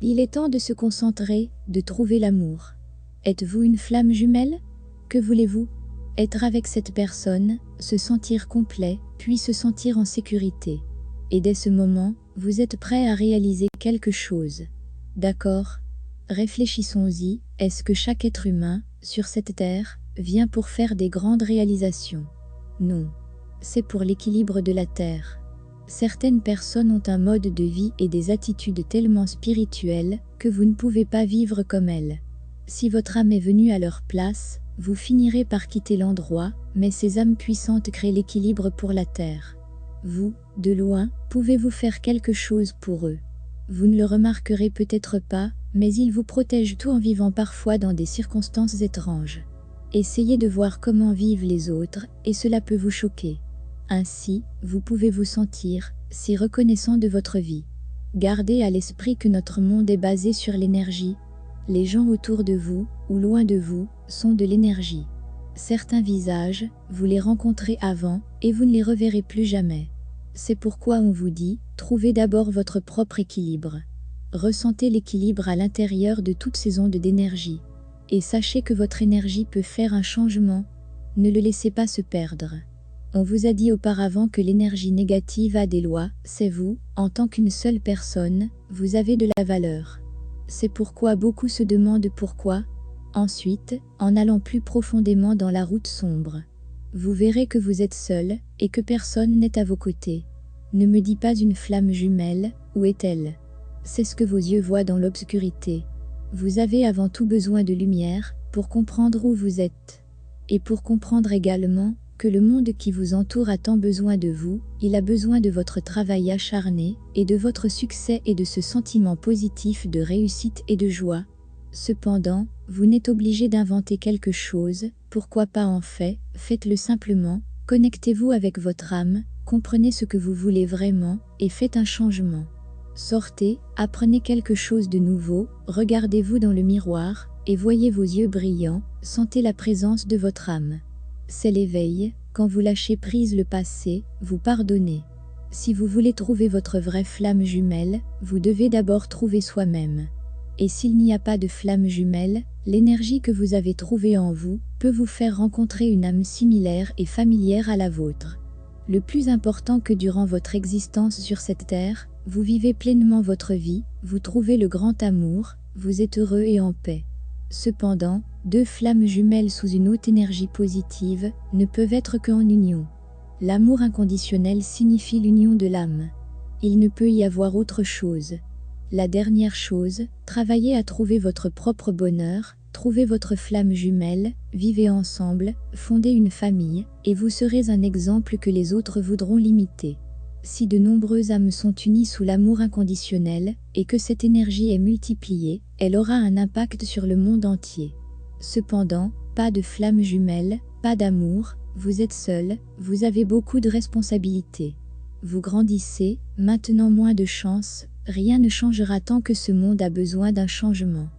Il est temps de se concentrer, de trouver l'amour. Êtes-vous une flamme jumelle? Que voulez-vous? Être avec cette personne, se sentir complet, puis se sentir en sécurité. Et dès ce moment, vous êtes prêt à réaliser quelque chose. D'accord? Réfléchissons-y, est-ce que chaque être humain, sur cette terre, vient pour faire des grandes réalisations? Non. C'est pour l'équilibre de la terre. Certaines personnes ont un mode de vie et des attitudes tellement spirituelles que vous ne pouvez pas vivre comme elles. Si votre âme est venue à leur place, vous finirez par quitter l'endroit, mais ces âmes puissantes créent l'équilibre pour la terre. Vous, de loin, pouvez-vous faire quelque chose pour eux? Vous ne le remarquerez peut-être pas, mais ils vous protègent tout en vivant parfois dans des circonstances étranges. Essayez de voir comment vivent les autres, et cela peut vous choquer. Ainsi, vous pouvez vous sentir si reconnaissant de votre vie. Gardez à l'esprit que notre monde est basé sur l'énergie. Les gens autour de vous, ou loin de vous, sont de l'énergie. Certains visages, vous les rencontrez avant, et vous ne les reverrez plus jamais. C'est pourquoi on vous dit, trouvez d'abord votre propre équilibre. Ressentez l'équilibre à l'intérieur de toutes ces ondes d'énergie. Et sachez que votre énergie peut faire un changement. Ne le laissez pas se perdre. On vous a dit auparavant que l'énergie négative a des lois, c'est vous, en tant qu'une seule personne, vous avez de la valeur. C'est pourquoi beaucoup se demandent pourquoi. Ensuite, en allant plus profondément dans la route sombre, vous verrez que vous êtes seul, et que personne n'est à vos côtés. Ne me dis pas une flamme jumelle, où est-elle? C'est ce que vos yeux voient dans l'obscurité. Vous avez avant tout besoin de lumière, pour comprendre où vous êtes. Et pour comprendre également, que le monde qui vous entoure a tant besoin de vous, il a besoin de votre travail acharné, et de votre succès et de ce sentiment positif de réussite et de joie. Cependant, vous n'êtes obligé d'inventer quelque chose, pourquoi pas en fait, faites-le simplement, connectez-vous avec votre âme, comprenez ce que vous voulez vraiment, et faites un changement. Sortez, apprenez quelque chose de nouveau, regardez-vous dans le miroir, et voyez vos yeux brillants, sentez la présence de votre âme. C'est l'éveil, quand vous lâchez prise le passé, vous pardonnez. Si vous voulez trouver votre vraie flamme jumelle, vous devez d'abord trouver soi-même. Et s'il n'y a pas de flamme jumelle, l'énergie que vous avez trouvée en vous peut vous faire rencontrer une âme similaire et familière à la vôtre. Le plus important que durant votre existence sur cette terre, vous vivez pleinement votre vie, vous trouvez le grand amour, vous êtes heureux et en paix. Cependant, deux flammes jumelles sous une haute énergie positive ne peuvent être qu'en union. L'amour inconditionnel signifie l'union de l'âme. Il ne peut y avoir autre chose. La dernière chose, travaillez à trouver votre propre bonheur, trouvez votre flamme jumelle, vivez ensemble, fondez une famille, et vous serez un exemple que les autres voudront l'imiter. Si de nombreuses âmes sont unies sous l'amour inconditionnel, et que cette énergie est multipliée, elle aura un impact sur le monde entier. Cependant, pas de flamme jumelle, pas d'amour, vous êtes seul, vous avez beaucoup de responsabilités. Vous grandissez, maintenant moins de chance, rien ne changera tant que ce monde a besoin d'un changement.